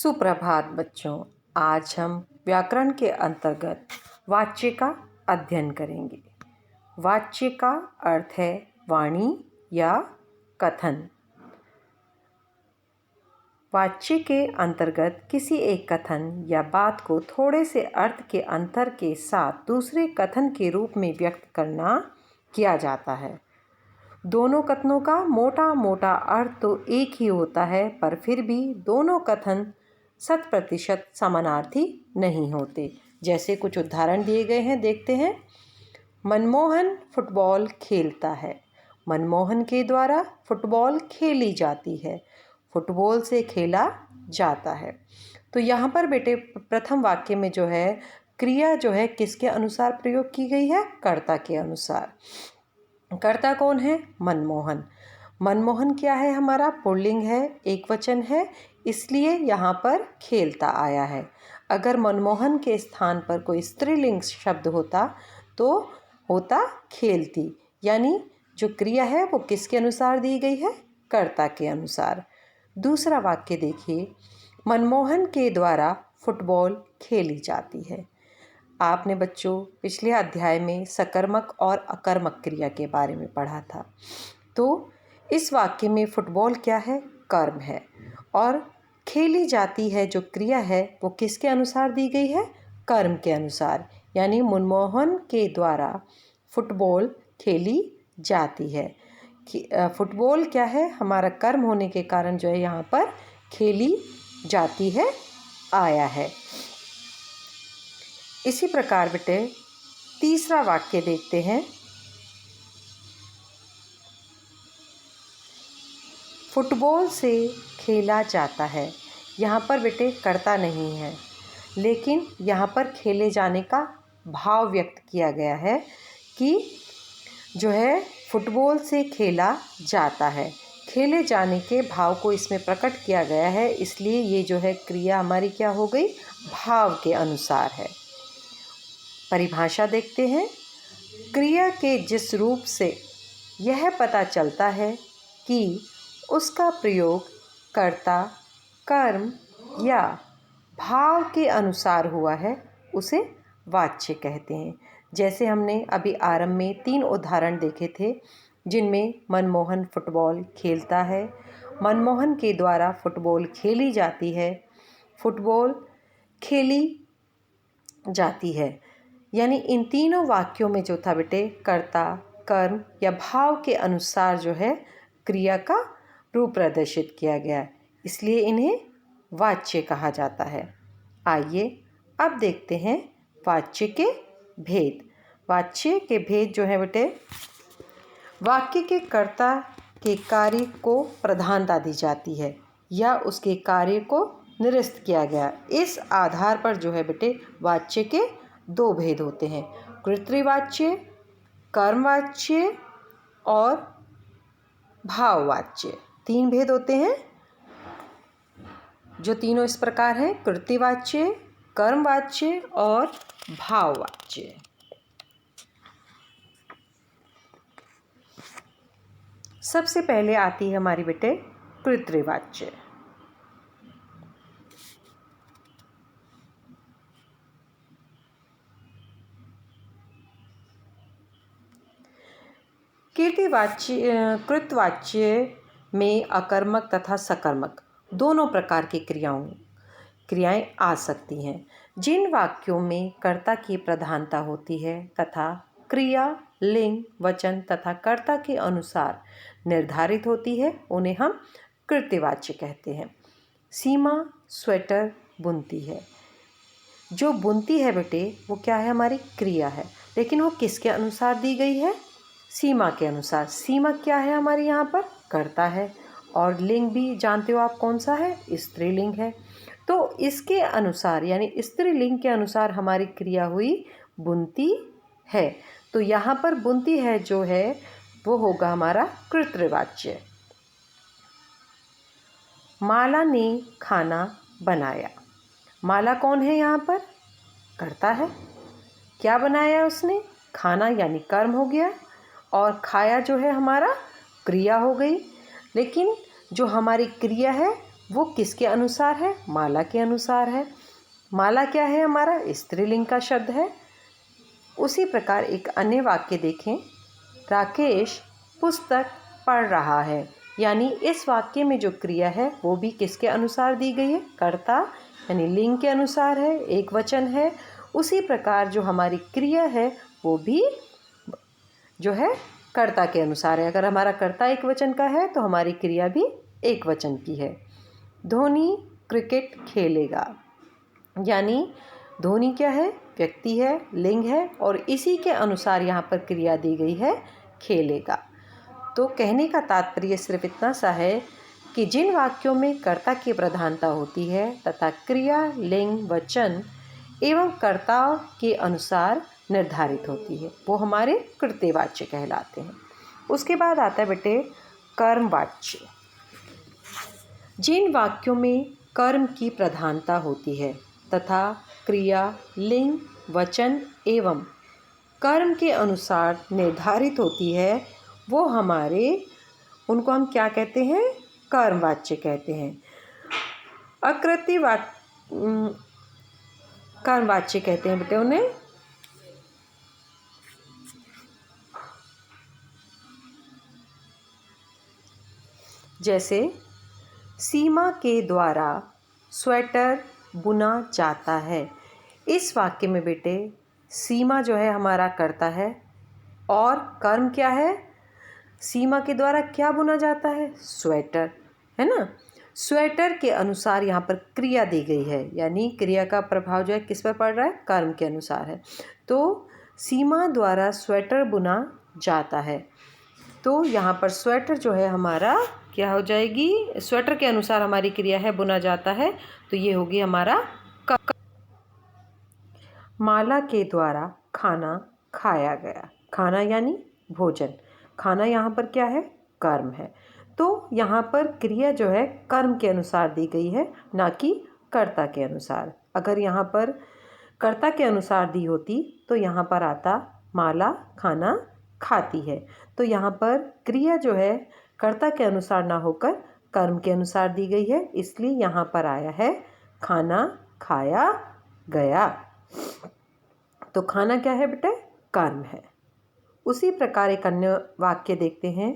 सुप्रभात बच्चों। आज हम व्याकरण के अंतर्गत वाच्य का अध्ययन करेंगे। वाच्य का अर्थ है वाणी या कथन। वाच्य के अंतर्गत किसी एक कथन या बात को थोड़े से अर्थ के अंतर के साथ दूसरे कथन के रूप में व्यक्त करना किया जाता है। दोनों कथनों का मोटा मोटा अर्थ तो एक ही होता है, पर फिर भी दोनों कथन 100% समानार्थी नहीं होते। जैसे कुछ उदाहरण दिए गए हैं, देखते हैं। मनमोहन फुटबॉल खेलता है। मनमोहन के द्वारा फुटबॉल खेली जाती है। फुटबॉल से खेला जाता है। तो यहाँ पर बेटे प्रथम वाक्य में जो है क्रिया जो है किसके अनुसार प्रयोग की गई है? कर्ता के अनुसार। कर्ता कौन है? मनमोहन। मनमोहन क्या है? हमारा पुल्लिंग है, एक वचन है, इसलिए यहाँ पर खेलता आया है। अगर मनमोहन के स्थान पर कोई स्त्रीलिंग शब्द होता तो होता खेलती। यानी जो क्रिया है वो किसके अनुसार दी गई है? कर्ता के अनुसार। दूसरा वाक्य देखिए, मनमोहन के द्वारा फुटबॉल खेली जाती है। आपने बच्चों पिछले अध्याय में सकर्मक और अकर्मक क्रिया के बारे में पढ़ा था। तो इस वाक्य में फुटबॉल क्या है? कर्म है। और खेली जाती है जो क्रिया है वो किसके अनुसार दी गई है? कर्म के अनुसार। यानी मनमोहन के द्वारा फुटबॉल खेली जाती है। फुटबॉल क्या है? हमारा कर्म होने के कारण जो है यहाँ पर खेली जाती है आया है। इसी प्रकार बेटे तीसरा वाक्य देखते हैं। फुटबॉल से खेला जाता है। यहाँ पर बेटे कर्ता नहीं है, लेकिन यहाँ पर खेले जाने का भाव व्यक्त किया गया है कि जो है फुटबॉल से खेला जाता है। खेले जाने के भाव को इसमें प्रकट किया गया है, इसलिए ये जो है क्रिया हमारी क्या हो गई? भाव के अनुसार है। परिभाषा देखते हैं। क्रिया के जिस रूप से यह पता चलता है कि उसका प्रयोग कर्ता, कर्म या भाव के अनुसार हुआ है, उसे वाच्य कहते हैं। जैसे हमने अभी आरंभ में 3 उदाहरण देखे थे, जिनमें मनमोहन फुटबॉल खेलता है, मनमोहन के द्वारा फुटबॉल खेली जाती है, फुटबॉल खेली जाती है। यानी इन तीनों वाक्यों में जो था बेटे कर्ता, कर्म या भाव के अनुसार जो है क्रिया का रूप प्रदर्शित किया गया, इसलिए इन्हें वाच्य कहा जाता है। आइए अब देखते हैं वाच्य के भेद। वाच्य के भेद जो है बेटे, वाक्य के कर्ता के कार्य को प्रधानता दी जाती है या उसके कार्य को निरस्त किया गया। इस आधार पर जो है बेटे वाच्य के 2 भेद होते हैं, कर्तृवाच्य, कर्मवाच्य और भाववाच्य। 3 भेद होते हैं, जो तीनों इस प्रकार हैं: कर्तृवाच्य, कर्मवाच्य और भाववाच्य। सबसे पहले आती है हमारी बेटे कर्तृवाच्य। कृतवाच्य में अकर्मक तथा सकर्मक दोनों प्रकार की क्रियाएं आ सकती हैं। जिन वाक्यों में कर्ता की प्रधानता होती है तथा क्रिया लिंग, वचन तथा कर्ता के अनुसार निर्धारित होती है, उन्हें हम कृतवाच्य कहते हैं। सीमा स्वेटर बुनती है। जो बुनती है बेटे वो क्या है? हमारी क्रिया है, लेकिन वो किसके अनुसार दी गई है? सीमा के अनुसार। सीमा क्या है हमारी यहाँ पर? कर्ता है। और लिंग भी जानते हो आप कौन सा है? स्त्रीलिंग है। तो इसके अनुसार यानी स्त्रीलिंग के अनुसार हमारी क्रिया हुई बुनती है। तो यहाँ पर बुनती है जो है वो होगा हमारा कर्तृवाच्य। माला ने खाना बनाया। माला कौन है यहाँ पर? कर्ता है। क्या बनाया उसने? खाना, यानी कर्म हो गया, और खाया जो है हमारा क्रिया हो गई। लेकिन जो हमारी क्रिया है वो किसके अनुसार है? माला के अनुसार है। माला क्या है? हमारा स्त्रीलिंग का शब्द है। उसी प्रकार एक अन्य वाक्य देखें, राकेश पुस्तक पढ़ रहा है। यानी इस वाक्य में जो क्रिया है वो भी किसके अनुसार दी गई है? कर्ता यानी लिंग के अनुसार है, एक वचन है। उसी प्रकार जो हमारी क्रिया है वो भी जो है कर्ता के अनुसार है। अगर हमारा कर्ता एक वचन का है तो हमारी क्रिया भी एक वचन की है। धोनी क्रिकेट खेलेगा, यानी धोनी क्या है? व्यक्ति है, लिंग है, और इसी के अनुसार यहाँ पर क्रिया दी गई है खेलेगा। तो कहने का तात्पर्य सिर्फ इतना सा है कि जिन वाक्यों में कर्ता की प्रधानता होती है तथा क्रिया लिंग वचन एवं कर्ता के अनुसार निर्धारित होती है वो हमारे कृत्यवाच्य कहलाते हैं। उसके बाद आता है बेटे कर्मवाच्य। जिन वाक्यों में कर्म की प्रधानता होती है तथा क्रिया लिंग वचन एवं कर्म के अनुसार निर्धारित होती है वो उनको हम क्या कहते हैं? कर्मवाच्य कहते हैं। कर्मवाच्य कहते हैं बेटे उन्हें। जैसे सीमा के द्वारा स्वेटर बुना जाता है। इस वाक्य में बेटे सीमा जो है हमारा कर्ता है और कर्म क्या है? सीमा के द्वारा क्या बुना जाता है? स्वेटर, है ना। स्वेटर के अनुसार यहाँ पर क्रिया दी गई है, यानी क्रिया का प्रभाव जो है किस पर पड़ रहा है? कर्म के अनुसार है। तो सीमा द्वारा स्वेटर बुना जाता है, तो यहाँ पर स्वेटर जो है हमारा क्या हो जाएगी? स्वेटर के अनुसार हमारी क्रिया है बुना जाता है, तो ये होगी हमारा माला के द्वारा खाना खाया गया। खाना यानी भोजन, खाना यहाँ पर क्या है? कर्म है। तो यहाँ पर क्रिया जो है कर्म के अनुसार दी गई है, ना कि कर्ता के अनुसार। अगर यहाँ पर कर्ता के अनुसार दी होती तो यहाँ पर आता माला खाना खाती है। तो यहाँ पर क्रिया जो है कर्ता के अनुसार ना होकर कर्म के अनुसार दी गई है, इसलिए यहाँ पर आया है खाना खाया गया। तो खाना क्या है बेटे? कर्म है। उसी प्रकार एक अन्य वाक्य देखते हैं,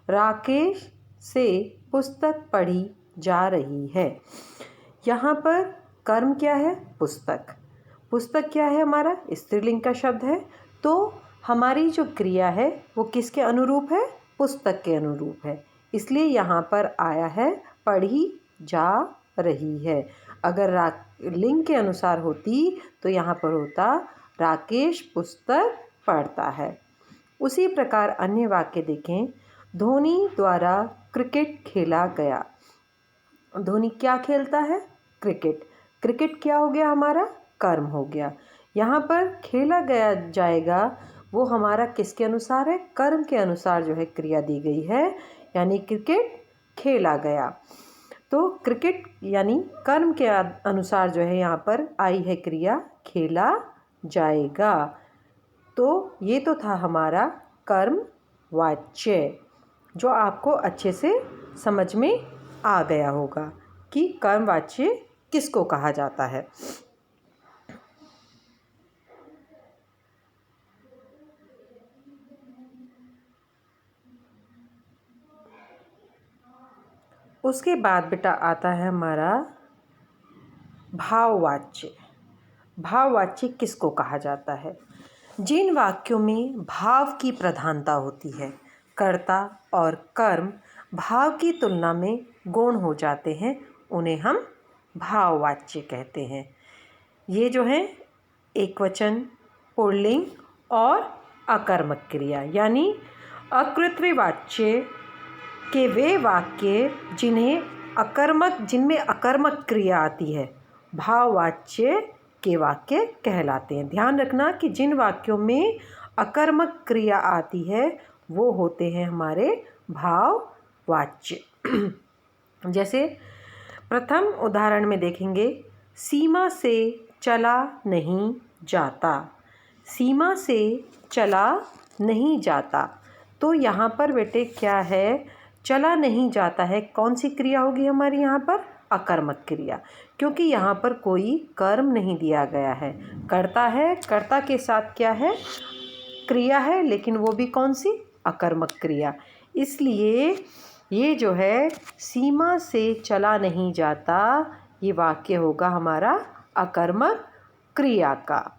राकेश से पुस्तक पढ़ी जा रही है। यहाँ पर कर्म क्या है? पुस्तक। पुस्तक क्या है? हमारा स्त्रीलिंग का शब्द है। तो हमारी जो क्रिया है वो किसके अनुरूप है? पुस्तक के अनुरूप है, इसलिए यहाँ पर आया है पढ़ी जा रही है। अगर लिंग के अनुसार होती तो यहाँ पर होता राकेश पुस्तक पढ़ता है। उसी प्रकार अन्य वाक्य देखें, धोनी द्वारा क्रिकेट खेला गया। धोनी क्या खेलता है? क्रिकेट। क्रिकेट क्या हो गया? हमारा कर्म हो गया। यहाँ पर खेला गया जाएगा वो हमारा किसके अनुसार है? कर्म के अनुसार जो है क्रिया दी गई है, यानी क्रिकेट खेला गया। तो क्रिकेट यानी कर्म के अनुसार जो है यहाँ पर आई है क्रिया खेला जाएगा। तो ये तो था हमारा कर्म वाच्य, जो आपको अच्छे से समझ में आ गया होगा कि कर्म वाच्य किसको कहा जाता है। उसके बाद बेटा आता है हमारा भाववाच्य। भाववाच्य किसको कहा जाता है? जिन वाक्यों में भाव की प्रधानता होती है, कर्ता और कर्म भाव की तुलना में गौण हो जाते हैं, उन्हें हम भाववाच्य कहते हैं। ये जो है एकवचन, पुल्लिंग और अकर्मक क्रिया, यानी अकृत्रिवाच्य के वे वाक्य जिनमें अकर्मक क्रिया आती है, भाववाच्य के वाक्य कहलाते हैं। ध्यान रखना कि जिन वाक्यों में अकर्मक क्रिया आती है वो होते हैं हमारे भाववाच्य। जैसे प्रथम उदाहरण में देखेंगे, सीमा से चला नहीं जाता। सीमा से चला नहीं जाता, तो यहाँ पर बेटे क्या है? चला नहीं जाता है, कौन सी क्रिया होगी हमारी यहाँ पर? अकर्मक क्रिया, क्योंकि यहाँ पर कोई कर्म नहीं दिया गया है। कर्ता है, कर्ता के साथ क्या है, क्रिया है, लेकिन वो भी कौन सी, अकर्मक क्रिया। इसलिए ये जो है सीमा से चला नहीं जाता, ये वाक्य होगा हमारा अकर्मक क्रिया का।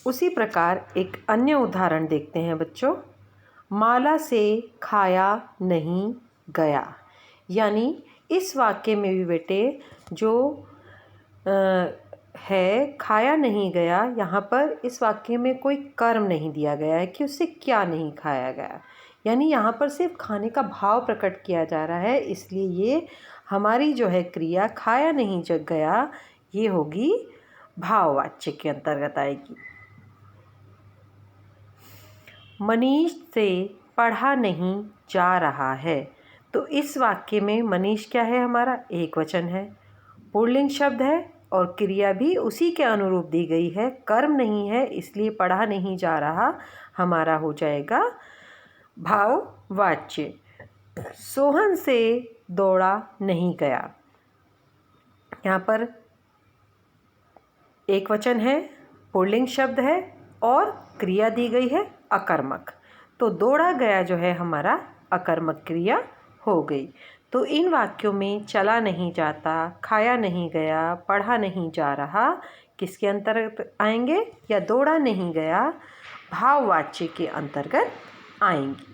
उसी प्रकार एक अन्य उदाहरण देखते हैं बच्चों। माला से खाया नहीं गया, यानी इस वाक्य में भी बेटे जो है खाया नहीं गया, यहाँ पर इस वाक्य में कोई कर्म नहीं दिया गया है कि उससे क्या नहीं खाया गया, यानी यहाँ पर सिर्फ खाने का भाव प्रकट किया जा रहा है। इसलिए ये हमारी जो है क्रिया खाया नहीं जग गया, ये होगी भाववाच्य के अंतर्गत आएगी। मनीष से पढ़ा नहीं जा रहा है, तो इस वाक्य में मनीष क्या है, हमारा एक वचन है, पुल्लिंग शब्द है और क्रिया भी उसी के अनुरूप दी गई है, कर्म नहीं है, इसलिए पढ़ा नहीं जा रहा हमारा हो जाएगा भाववाच्य। सोहन से दौड़ा नहीं गया, यहाँ पर एक वचन है, पुल्लिंग शब्द है और क्रिया दी गई है अकर्मक, तो दौड़ा गया जो है हमारा अकर्मक क्रिया हो गई। तो इन वाक्यों में चला नहीं जाता, खाया नहीं गया, पढ़ा नहीं जा रहा किसके अंतर्गत आएंगे, या दौड़ा नहीं गया भाववाच्य के अंतर्गत आएंगी।